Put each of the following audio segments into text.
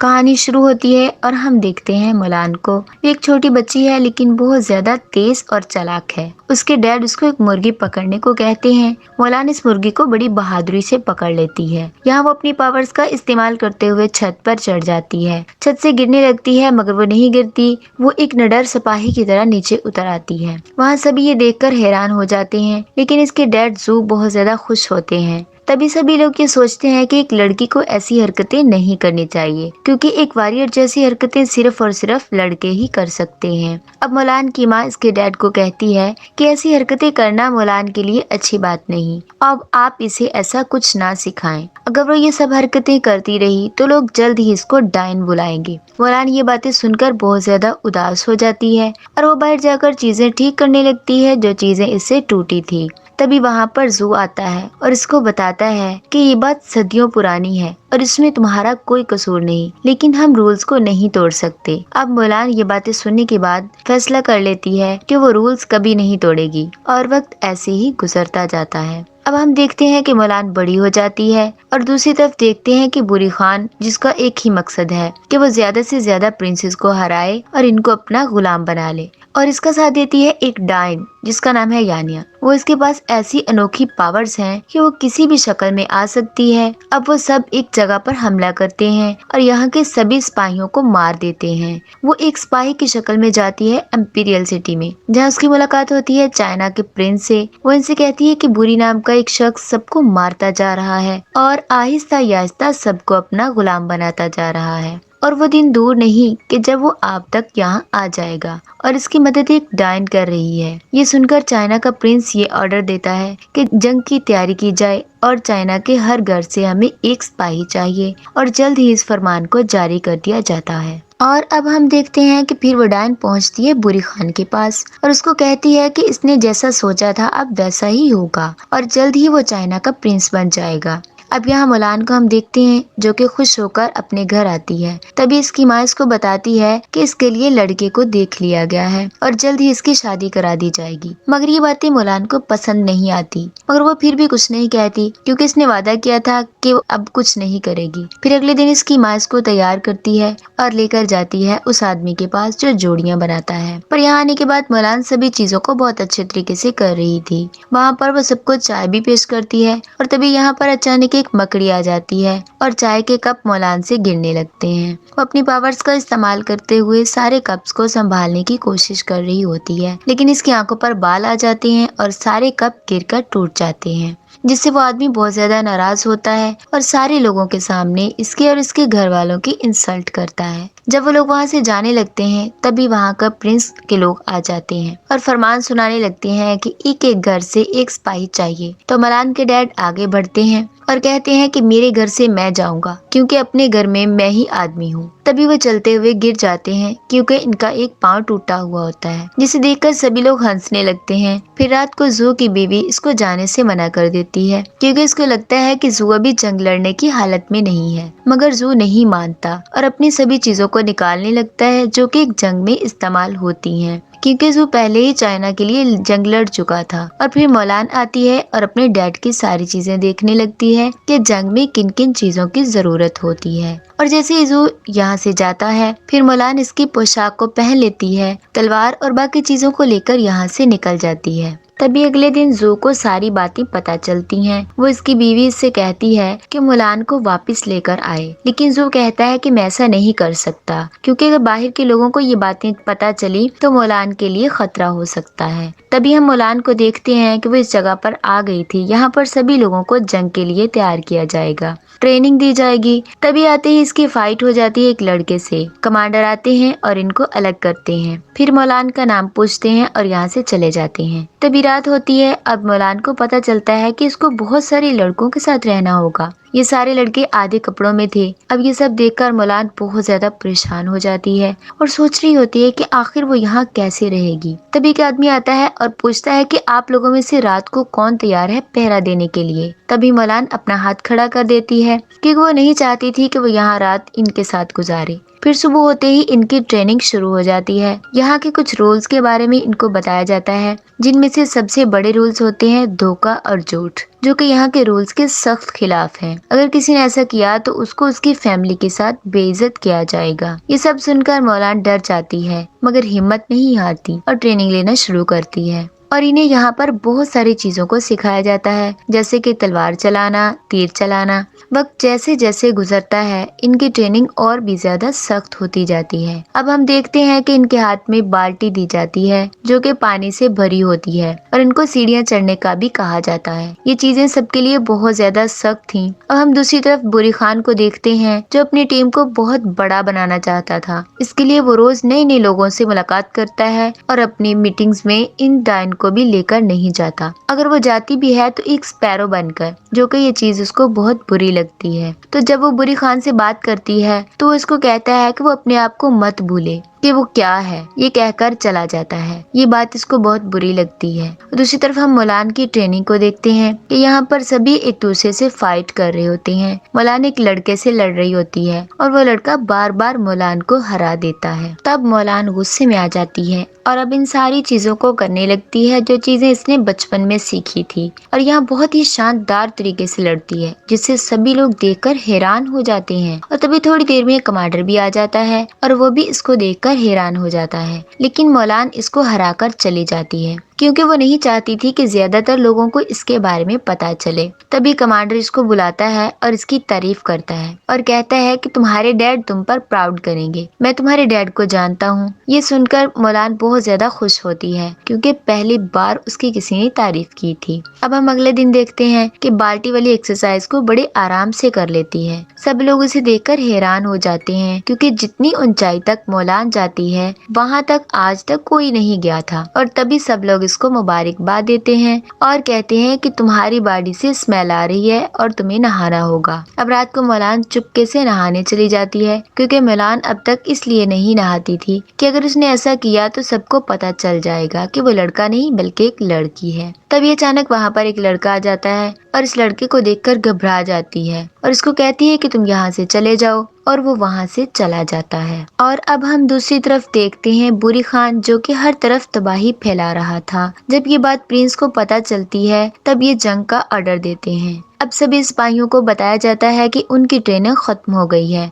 کہانی شروع ہوتی ہے اور ہم دیکھتے ہیں مولان کو۔ وہ ایک چھوٹی بچی ہے لیکن بہت زیادہ تیز اور چالاک ہے۔ اس کے ڈیڈ اس کو ایک مرغی پکڑنے کو کہتے ہیں۔ مولان اس مرغی کو بڑی بہادری سے پکڑ لیتی ہے۔ یہاں وہ اپنی پاورز کا استعمال کرتے ہوئے چھت پر چڑھ جاتی ہے۔ چھت سے گرنے لگتی ہے مگر وہ نہیں گرتی، وہ ایک نڈر سپاہی کی طرح نیچے اتر آتی ہے۔ وہاں سبھی یہ دیکھ کر حیران ہو جاتے ہیں لیکن اس کے ڈیڈ زو بہت زیادہ خوش ہوتے ہیں۔ تبھی سبھی لوگ یہ سوچتے ہیں کہ ایک لڑکی کو ایسی حرکتیں نہیں کرنی چاہیے کیونکہ ایک وارئر جیسی حرکتیں صرف اور صرف لڑکے ہی کر سکتے ہیں۔ اب مولان کی ماں اس کے ڈیڈ کو کہتی ہے کہ ایسی حرکتیں کرنا مولان کے لیے اچھی بات نہیں، اب آپ اسے ایسا کچھ نہ سکھائیں۔ اگر وہ یہ سب حرکتیں کرتی رہی تو لوگ جلد ہی اس کو ڈائن بلائیں گے۔ مولان یہ باتیں سن کر بہت زیادہ اداس ہو جاتی ہے اور وہ باہر جا کر چیزیں ٹھیک کرنے لگتی ہے جو چیزیں اس سے ٹوٹی تھی۔ تبھی وہاں پر زو آتا ہے اور اس کو بتاتا ہے کہ یہ بات صدیوں پرانی ہے اور اس میں تمہارا کوئی قصور نہیں، لیکن ہم رولز کو نہیں توڑ سکتے۔ اب مولان یہ باتیں سننے کے بعد فیصلہ کر لیتی ہے کہ وہ رولز کبھی نہیں توڑے گی اور وقت ایسے ہی گزرتا جاتا ہے۔ اب ہم دیکھتے ہیں کہ مولان بڑی ہو جاتی ہے اور دوسری طرف دیکھتے ہیں کہ بری خان، جس کا ایک ہی مقصد ہے کہ وہ زیادہ سے زیادہ پرنسز کو ہرائے اور ان کو اپنا غلام بنا لے، اور اس کا ساتھ دیتی ہے ایک ڈائن جس کا نام ہے یانیا۔ وہ اس کے پاس ایسی انوکھی پاورز ہیں کہ وہ کسی بھی شکل میں آ سکتی ہے۔ اب وہ سب ایک جگہ پر حملہ کرتے ہیں اور یہاں کے سبھی سپاہیوں کو مار دیتے ہیں۔ وہ ایک سپاہی کی شکل میں جاتی ہے امپیریل سٹی میں، جہاں اس کی ملاقات ہوتی ہے چائنا کے پرنس سے۔ وہ ان سے کہتی ہے کہ بری نام کا ایک شخص سب کو مارتا جا رہا ہے اور آہستہ آہستہ سب کو اپنا غلام بناتا جا رہا ہے، اور وہ دن دور نہیں کہ جب وہ آپ تک یہاں آ جائے گا اور اس کی مدد ایک ڈائن کر رہی ہے۔ یہ سن کر چائنا کا پرنس یہ آرڈر دیتا ہے کہ جنگ کی تیاری کی جائے اور چائنا کے ہر گھر سے ہمیں ایک سپاہی چاہیے، اور جلد ہی اس فرمان کو جاری کر دیا جاتا ہے۔ اور اب ہم دیکھتے ہیں کہ پھر وہ ڈائن پہنچتی ہے بری خان کے پاس اور اس کو کہتی ہے کہ اس نے جیسا سوچا تھا اب ویسا ہی ہوگا اور جلد ہی وہ چائنا کا پرنس بن جائے گا۔ اب یہاں مولان کو ہم دیکھتے ہیں جو کہ خوش ہو کر اپنے گھر آتی ہے۔ تبھی اس کی ماں اس کو بتاتی ہے کہ اس کے لیے لڑکے کو دیکھ لیا گیا ہے اور جلد ہی اس کی شادی کرا دی جائے گی، مگر یہ باتیں مولان کو پسند نہیں آتی، مگر وہ پھر بھی کچھ نہیں کہتی کیونکہ اس نے وعدہ کیا تھا کہ وہ اب کچھ نہیں کرے گی۔ پھر اگلے دن اس کی ماں اس کو تیار کرتی ہے اور لے کر جاتی ہے اس آدمی کے پاس جو جوڑیاں بناتا ہے۔ پر یہاں آنے کے بعد مولان سبھی چیزوں کو بہت اچھے طریقے سے کر رہی تھی۔ وہاں پر وہ سب کو چائے بھی پیش کرتی ہے اور تبھی یہاں پر اچانک ایک مکڑی آ جاتی ہے اور چائے کے کپ مولان سے گرنے لگتے ہیں۔ وہ اپنی پاورز کا استعمال کرتے ہوئے سارے کپس کو سنبھالنے کی کوشش کر رہی ہوتی ہے، لیکن اس کی آنکھوں پر بال آ جاتے ہیں اور سارے کپ گر کر ٹوٹ جاتے ہیں، جس سے وہ آدمی بہت زیادہ ناراض ہوتا ہے اور سارے لوگوں کے سامنے اس کے اور اس کے گھر والوں کی انسلٹ کرتا ہے۔ جب وہ لوگ وہاں سے جانے لگتے ہیں تبھی وہاں کا پرنس کے لوگ آ جاتے ہیں اور فرمان سنانے لگتے ہیں کہ ایک ایک گھر سے ایک سپاہی چاہیے۔ تو مولان کے ڈیڈ آگے بڑھتے ہیں اور کہتے ہیں کہ میرے گھر سے میں جاؤں گا کیونکہ اپنے گھر میں ہی آدمی ہوں۔ تبھی وہ چلتے ہوئے گر جاتے ہیں کیونکہ ان کا ایک پاؤں ٹوٹا ہوا ہوتا ہے، جسے دیکھ کر سبھی لوگ ہنسنے لگتے ہیں۔ پھر رات کو زو کی بیوی اس کو جانے سے منع کر دیتی ہے کیونکہ اس کو لگتا ہے کہ زو ابھی جنگ لڑنے کی حالت میں نہیں ہے، مگر زو نہیں مانتا اور اپنی سبھی چیزوں کو نکالنے لگتا ہے جو کہ ایک جنگ میں استعمال ہوتی ہیں، کیونکہ زو پہلے ہی چائنا کے لیے جنگ لڑ چکا تھا۔ اور پھر مولان آتی ہے اور اپنے ڈیڈ کی ساری چیزیں دیکھنے لگتی ہے کہ جنگ میں کن کن چیزوں کی ضرورت ہوتی ہے، اور جیسے ہی زو یہاں سے جاتا ہے پھر مولان اس کی پوشاک کو پہن لیتی ہے، تلوار اور باقی چیزوں کو لے کر یہاں سے نکل جاتی ہے۔ تبھی اگلے دن زو کو ساری باتیں پتہ چلتی ہیں۔ وہ اس کی بیوی اس سے کہتی ہے کہ مولان کو واپس لے کر آئے، لیکن زو کہتا ہے کہ میں ایسا نہیں کر سکتا کیونکہ اگر باہر کے لوگوں کو یہ باتیں پتہ چلی تو مولان کے لیے خطرہ ہو سکتا ہے۔ تبھی ہم مولان کو دیکھتے ہیں کہ وہ اس جگہ پر آ گئی تھی، یہاں پر سبھی لوگوں کو جنگ کے لیے تیار کیا جائے گا، ٹریننگ دی جائے گی۔ تبھی آتے ہی اس کی فائٹ ہو جاتی ہے ایک لڑکے سے۔ کمانڈر آتے ہیں اور ان کو الگ کرتے ہیں، پھر مولان کا نام پوچھتے ہیں اور یہاں سے چلے جاتے ہیں۔ تبھی رات ہوتی ہے۔ اب مولان کو پتہ چلتا ہے کہ اس کو بہت سارے لڑکوں کے ساتھ رہنا ہوگا۔ یہ سارے لڑکے آدھے کپڑوں میں تھے۔ اب یہ سب دیکھ کر مولان بہت زیادہ پریشان ہو جاتی ہے اور سوچ رہی ہوتی ہے کہ آخر وہ یہاں کیسے رہے گی۔ تبھی ایک آدمی آتا ہے اور پوچھتا ہے کہ آپ لوگوں میں سے رات کو کون تیار ہے پہرا دینے کے لیے۔ تبھی مولان اپنا ہاتھ کھڑا کر دیتی ہے کیونکہ وہ نہیں چاہتی تھی کہ وہ یہاں رات ان کے ساتھ گزارے۔ پھر صبح ہوتے ہی ان کی ٹریننگ شروع ہو جاتی ہے۔ یہاں کے کچھ رولز کے بارے میں ان کو بتایا جاتا ہے، جن میں سے سب سے بڑے رولز ہوتے ہیں دھوکہ اور جھوٹ۔ जो कि यहाँ के रूल्स के सख्त खिलाफ है। अगर किसी ने ऐसा किया तो उसको उसकी फैमिली के साथ बेइज्जत किया जाएगा। ये सब सुनकर मौलान डर जाती है, मगर हिम्मत नहीं हारती और ट्रेनिंग लेना शुरू करती है। और इन्हें यहाँ पर बहुत सारी चीजों को सिखाया जाता है, जैसे कि तलवार चलाना, तीर चलाना। वक्त जैसे जैसे गुजरता है, इनकी ट्रेनिंग और भी ज्यादा सख्त होती जाती है। अब हम देखते हैं कि इनके हाथ में बाल्टी दी जाती है, जो कि पानी से भरी होती है, और इनको सीढ़ियाँ चढ़ने का भी कहा जाता है। ये चीजें सबके लिए बहुत ज्यादा सख्त थीं। अब हम दूसरी तरफ बुरी खान को देखते हैं, जो अपनी टीम को बहुत बड़ा बनाना चाहता था। इसके लिए वो रोज नए नए लोगों से मुलाकात करता है और अपनी मीटिंग्स में इन डायन को भी लेकर नहीं जाता। अगर वो जाती भी है तो एक स्पैरो बनकर, जो कि ये चीज उसको बहुत बुरी लगती है। तो जब वो बुरी खान से बात करती है तो वो उसको कहता है कि वो अपने आप को मत भूले कि वो क्या है, ये कहकर चला जाता है। ये बात इसको बहुत बुरी लगती है। दूसरी तरफ हम मौलान की ट्रेनिंग को देखते हैं कि यहाँ पर सभी एक दूसरे से फाइट कर रहे होते हैं। मौलान एक लड़के से लड़ रही होती है और वो लड़का बार बार मौलान को हरा देता है। तब मौलान गुस्से में आ जाती है और अब इन सारी चीजों को करने लगती है जो चीजें इसने बचपन में सीखी थी, और यहाँ बहुत ही शानदार तरीके से लड़ती है, जिससे सभी लोग देखकर हैरान हो जाते हैं। और तभी थोड़ी देर में कमांडर भी आ जाता है और वो भी इसको देखकर हैरान हो जाता है, लेकिन मौलान इसको हराकर चली जाती है, क्योंकि वो नहीं चाहती थी कि ज्यादातर लोगों को इसके बारे में पता चले। तभी कमांडर इसको बुलाता है और इसकी तारीफ करता है और कहता है कि तुम्हारे डैड तुम पर प्राउड करेंगे, मैं तुम्हारे डैड को जानता हूँ। ये सुनकर मौलान बहुत ज्यादा खुश होती है, क्योंकि पहली बार उसकी किसी ने तारीफ की थी। अब हम अगले दिन देखते हैं कि बाल्टी वाली एक्सरसाइज को बड़े आराम से कर लेती है। सब लोग उसे देखकर हैरान हो जाते हैं, क्योंकि जितनी ऊंचाई तक मौलान जाती है वहाँ तक आज तक कोई नहीं गया था। और तभी सब लोग इसको मुबारकबाद देते हैं और कहते हैं कि तुम्हारी बॉडी से स्मेल आ रही है और तुम्हें नहाना होगा। अब रात को मौलान चुपके से नहाने चली जाती है, क्योंकि मौलान अब तक इसलिए नहीं नहाती थी कि अगर उसने ऐसा किया तो सबको पता चल जाएगा कि वो लड़का नहीं बल्कि एक लड़की है। तभी अचानक वहाँ पर एक लड़का आ जाता है और इस लड़के को देखकर घबरा जाती है और इसको कहती है कि तुम यहाँ से चले जाओ, और वो वहाँ से चला जाता है। और अब हम दूसरी तरफ देखते हैं बुरी खान, जो कि हर तरफ तबाही फैला रहा था। जब ये बात प्रिंस को पता चलती है तब ये जंग का ऑर्डर देते हैं। अब सभी सिपाहियों को बताया जाता है कि उनकी ट्रेनिंग खत्म हो गई है,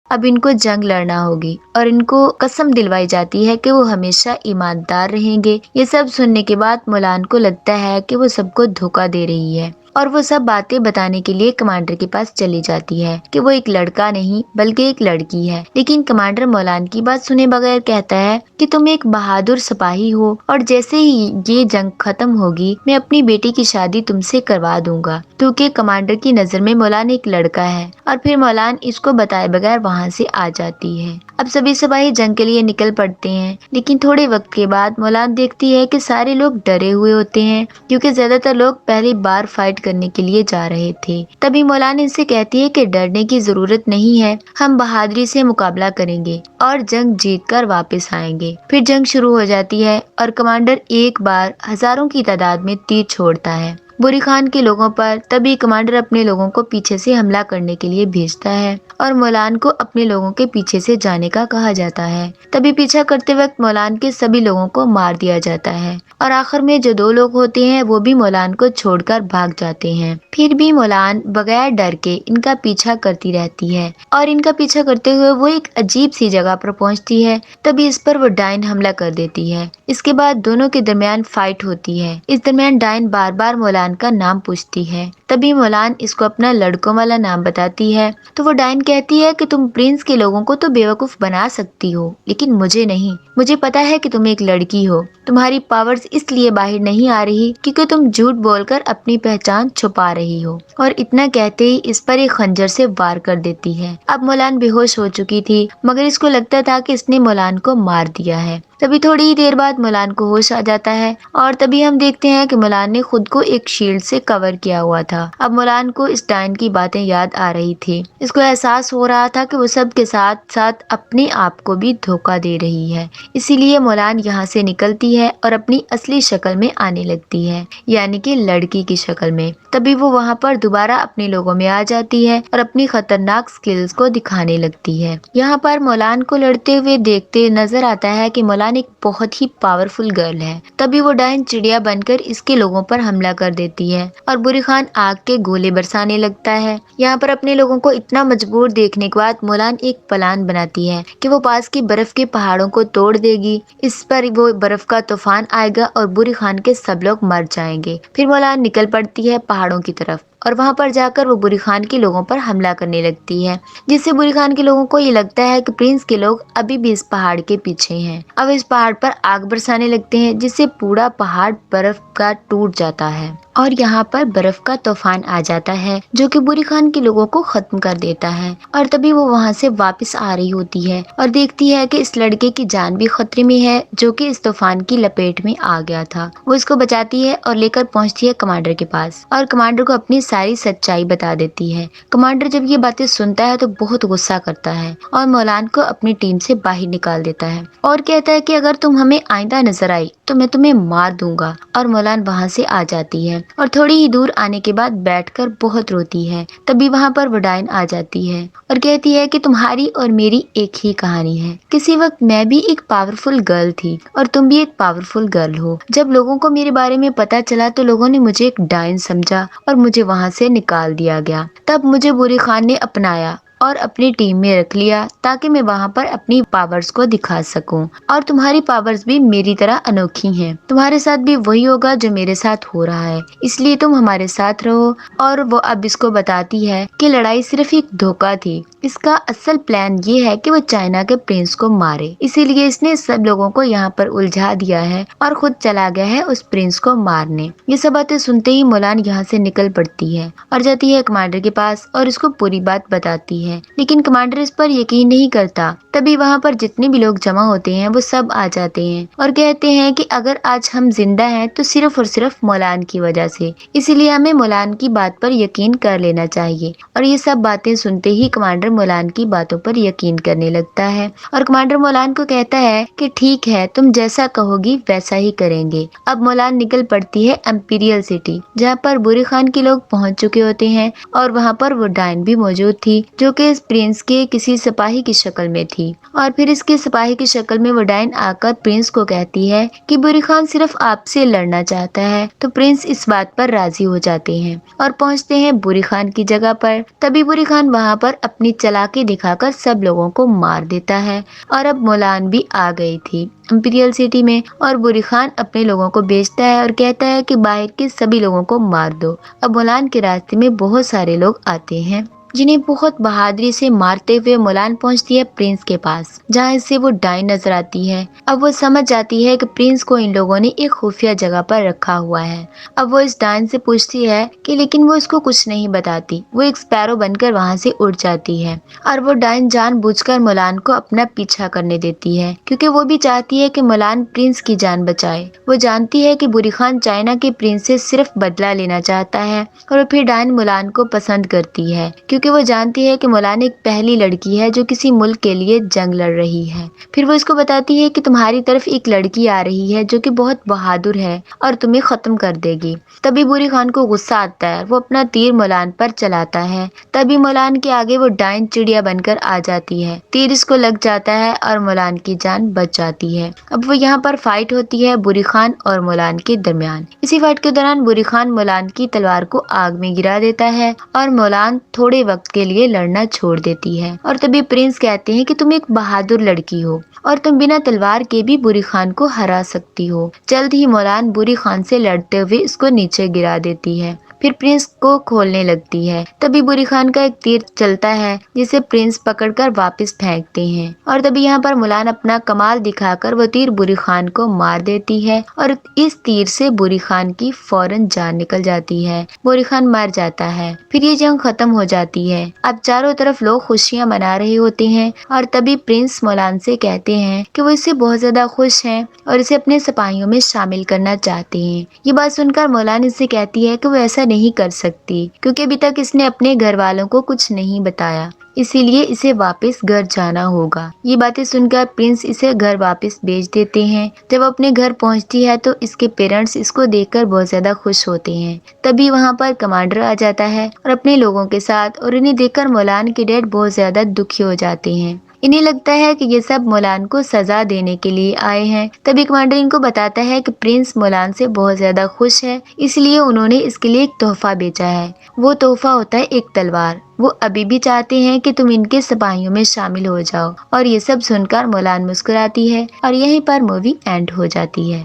अब इनको जंग लड़ना होगी, और इनको कसम दिलवाई जाती है कि वो हमेशा ईमानदार रहेंगे। ये सब सुनने के बाद मौलान को लगता है कि वो सबको धोखा दे रही है, और वो सब बातें बताने के लिए कमांडर के पास चली जाती है कि वो एक लड़का नहीं बल्कि एक लड़की है। लेकिन कमांडर मौलान की बात सुने बगैर कहता है कि तुम एक बहादुर सिपाही हो, और जैसे ही ये जंग खत्म होगी मैं अपनी बेटी की शादी तुमसे करवा दूंगा, क्योंकि कमांडर की नजर में मौलान एक लड़का है। और फिर मौलान इसको बताए बगैर वहाँ से आ जाती है। अब सभी सिपाही जंग के लिए निकल पड़ते हैं, लेकिन थोड़े वक्त के बाद मौलान देखती है कि सारे लोग डरे हुए होते हैं, क्योंकि ज्यादातर लोग पहली बार फाइट करने के लिए जा रहे थे। तभी मौलान इनसे कहती है कि डरने की जरूरत नहीं है, हम बहादुरी से मुकाबला करेंगे और जंग जीत कर वापस आएंगे। फिर जंग शुरू हो जाती है और कमांडर एक बार हजारों की तादाद में तीर छोड़ता है बुरी खान के लोगों पर। तभी कमांडर अपने लोगों को पीछे से हमला करने के लिए भेजता है और मौलान को अपने लोगों के पीछे से जाने का कहा जाता है। तभी पीछा करते वक्त मौलान के सभी लोगों को मार दिया जाता है, और आखिर में जो दो लोग होते हैं वो भी मौलान को छोड़कर भाग जाते हैं। फिर भी मौलान बगैर डर के इनका पीछा करती रहती है, और इनका पीछा करते हुए वो एक अजीब सी जगह पर पहुंचती है। तभी इस पर वो डायन हमला कर देती है। इसके बाद दोनों के दरमियान फाइट होती है। इस दरमियान डायन बार बार मौलान का नाम पूछती है। तभी मौलान इसको अपना लड़कों वाला नाम बताती है, तो वो डायन कहती है कि तुम प्रिंस के लोगों को तो बेवकूफ बना सकती हो, लेकिन मुझे नहीं। मुझे पता है कि तुम एक लड़की हो, तुम्हारी पावर्स इसलिए बाहर नहीं आ रही क्योंकि तुम झूठ बोलकर अपनी पहचान छुपा रही हो। और इतना कहते ही इस पर एक खंजर से वार कर देती है। अब मौलान बेहोश हो चुकी थी, मगर इसको लगता था कि इसने मौलान को मार दिया है। तभी थोड़ी ही देर बाद मौलान को होश आ जाता है, और तभी हम देखते हैं कि मौलान ने खुद को एक शील्ड से कवर किया हुआ था। अब मौलान को इस डायन की बातें याद आ रही थी। इसको एहसास हो रहा था कि वो सब के साथ साथ अपने आप को भी धोखा दे रही है। इसीलिए मौलान यहाँ से निकलती है और अपनी असली शक्ल में आने लगती है, यानी कि लड़की की शक्ल में। तभी वो वहाँ पर दोबारा अपने लोगों में आ जाती है और अपनी खतरनाक स्किल्स को दिखाने लगती है। यहाँ पर मौलान को लड़ते हुए देखते नजर आता है कि मौलान मोलान एक बहुत ही पावरफुल गर्ल है। तभी वो डायन चिड़िया बनकर इसके लोगों पर हमला कर देती है और बुरी खान आग के गोले बरसाने लगता है। यहाँ पर अपने लोगों को इतना मजबूर देखने के बाद मोलान एक प्लान बनाती है कि वो पास की बर्फ के पहाड़ों को तोड़ देगी। इस पर वो बर्फ का तूफान आएगा और बुरी खान के सब लोग मर जाएंगे। फिर मोलान निकल पड़ती है पहाड़ों की तरफ और वहां पर जाकर वो बुरी खान के लोगों पर हमला करने लगती है, जिससे बुरी खान के लोगों को ये लगता है कि प्रिंस के लोग अभी भी इस पहाड़ के पीछे हैं। अब इस पहाड़ पर आग बरसाने लगते हैं, जिससे पूरा पहाड़ बर्फ का टूट जाता है और यहाँ पर बर्फ का तूफान आ जाता है जो कि बुरी खान के लोगों को खत्म कर देता है। और तभी वो वहाँ से वापस आ रही होती है और देखती है कि इस लड़के की जान भी खतरे में है जो कि इस तूफान की लपेट में आ गया था। वो इसको बचाती है और लेकर पहुँचती है कमांडर के पास और कमांडर को अपनी सारी सच्चाई बता देती है। कमांडर जब ये बातें सुनता है तो बहुत गुस्सा करता है और मोलान को अपनी टीम से बाहर निकाल देता है और कहता है कि अगर तुम हमें आइंदा नजर आई तो मैं तुम्हें मार दूंगा। और मोलान वहाँ से आ जाती है और थोड़ी ही दूर आने के बाद बैठकर बहुत रोती है। तभी वहाँ पर वडाइन आ जाती है और कहती है कि तुम्हारी और मेरी एक ही कहानी है। किसी वक्त मैं भी एक पावरफुल गर्ल थी और तुम भी एक पावरफुल गर्ल हो। जब लोगों को मेरे बारे में पता चला तो लोगों ने मुझे एक डायन समझा और मुझे वहाँ से निकाल दिया गया। तब मुझे बुरी खान ने अपनाया और अपनी टीम में रख लिया ताकि मैं वहाँ पर अपनी पावर्स को दिखा सकूं। और तुम्हारी पावर्स भी मेरी तरह अनोखी हैं। तुम्हारे साथ भी वही होगा जो मेरे साथ हो रहा है, इसलिए तुम हमारे साथ रहो। और वो अब इसको बताती है कि लड़ाई सिर्फ एक धोखा थी। इसका असल प्लान ये है कि वो चाइना के प्रिंस को मारे, इसीलिए इसने सब लोगों को यहाँ पर उलझा दिया है और खुद चला गया है उस प्रिंस को मारने। ये सब बातें सुनते ही मोलान यहाँ से निकल पड़ती है और जाती है कमांडर के पास और इसको पूरी बात बताती है, लेकिन कमांडर इस पर यकीन नहीं करता। तभी वहाँ पर जितने भी लोग जमा होते हैं वो सब आ जाते हैं और कहते हैं कि अगर आज हम जिंदा हैं तो सिर्फ और सिर्फ मोलान की वजह से, इसीलिए हमें मोलान की बात पर यकीन कर लेना चाहिए। और ये सब बातें सुनते ही कमांडर मोलान की बातों पर यकीन करने लगता है और कमांडर मोलान को कहता है कि ठीक है, तुम जैसा कहोगी वैसा ही करेंगे। अब मोलान निकल पड़ती है एम्पीरियल सिटी, जहाँ पर बुरी खान के लोग पहुँच चुके होते हैं और वहाँ पर वो डायन भी मौजूद थी जो कि इस प्रिंस के किसी सिपाही की शक्ल में थी। और फिर इसके सिपाही की शक्ल में वो डायन आकर प्रिंस को कहती है कि बुरी खान सिर्फ आपसे लड़ना चाहता है। तो प्रिंस इस बात पर राजी हो जाते हैं और पहुंचते हैं बुरी खान की जगह पर। तभी बुरी खान वहां पर अपनी चालाकी दिखाकर सब लोगों को मार देता है और अब मोलान भी आ गई थी इंपीरियल सिटी में। और बुरी खान अपने लोगों को भेजता है और कहता है कि बाहर के सभी लोगों को मार दो। अब मोलान के रास्ते में बहुत सारे लोग आते हैं जिन्हें बहुत बहादुरी से मारते हुए मोलान पहुंचती है प्रिंस के पास, जहां इससे वो डायन नजर आती है। अब वो समझ जाती है कि प्रिंस को इन लोगों ने एक खुफिया जगह पर रखा हुआ है। अब वो इस डायन से पूछती है कि लेकिन वो इसको कुछ नहीं बताती। वो एक स्पैरो बनकर वहां से उड़ जाती है और वो डायन जानबूझकर मोलान को अपना पीछा करने देती है क्योंकि वो भी चाहती है कि मोलान प्रिंस की जान बचाए। वो जानती है कि बुरी खान चाइना के प्रिंस से सिर्फ बदला लेना चाहता है और फिर डायन मोलान को पसंद करती है क्योंकि वो जानती है कि मोलान एक पहली लड़की है जो किसी मुल्क के लिए जंग लड़ रही है। फिर वो इसको बताती है कि तुम्हारी तरफ एक लड़की आ रही है जो कि बहुत बहादुर है और तुम्हें खत्म कर देगी। तभी बुरी खान को गुस्सा आता है, वो अपना तीर मोलान पर चलाता है। तभी मोलान के आगे वो डायन चिड़िया बनकर आ जाती है। तीर इसको लग जाता है और मोलान की जान बच जाती है। अब वो यहाँ पर फाइट होती है बुरी खान और मोलान के दरमियान। इसी फाइट के दौरान बुरी खान मोलान की तलवार को आग में गिरा देता है और मोलान थोड़े वक्त के लिए लड़ना छोड़ देती है। और तभी प्रिंस कहते हैं कि तुम एक बहादुर लड़की हो और तुम बिना तलवार के भी बुरी खान को हरा सकती हो। जल्द ही मोलान बुरी खान से लड़ते हुए इसको नीचे गिरा देती है। फिर प्रिंस को खोलने लगती है। तभी बुरी खान का एक तीर चलता है जिसे प्रिंस पकड़कर वापस फेंकते हैं और तभी यहाँ पर मोलान अपना कमाल दिखाकर वो तीर बुरी खान को मार देती है और इस तीर से बुरी खान की फौरन जान निकल जाती है। बुरी खान मर जाता है। फिर ये जंग खत्म हो जाती है। अब चारों तरफ लोग खुशियां मना रहे होते हैं और तभी प्रिंस मोलान से कहते हैं कि वो इससे बहुत ज्यादा खुश हैं और इसे अपने सिपाहियों में शामिल करना चाहते हैं। ये बात सुनकर मोलान इससे कहती है कि वो ऐसा नहीं कर सकती क्योंकि अभी तक इसने अपने घर वालों को कुछ नहीं बताया, इसीलिए इसे वापस घर जाना होगा। ये बातें सुनकर प्रिंस इसे घर वापस भेज देते हैं। जब अपने घर पहुंचती है तो इसके पेरेंट्स इसको देखकर बहुत ज्यादा खुश होते हैं। तभी वहां पर कमांडर आ जाता है और अपने लोगों के साथ, और इन्हें देखकर मोलान के डैड बहुत ज्यादा दुखी हो जाते हैं। انہیں لگتا ہے کہ یہ سب مولان کو سزا دینے کے لیے آئے ہیں۔ تبھی کمانڈر ان کو بتاتا ہے کہ پرنس مولان سے بہت زیادہ خوش ہے، اس لیے انہوں نے اس کے لیے ایک تحفہ بیچا ہے۔ وہ تحفہ ہوتا ہے ایک تلوار۔ وہ ابھی بھی چاہتے ہیں کہ تم ان کے سپاہیوں میں شامل ہو جاؤ، اور یہ سب سن کر مولان مسکراتی ہے، اور یہیں پر مووی اینڈ ہو جاتی ہے۔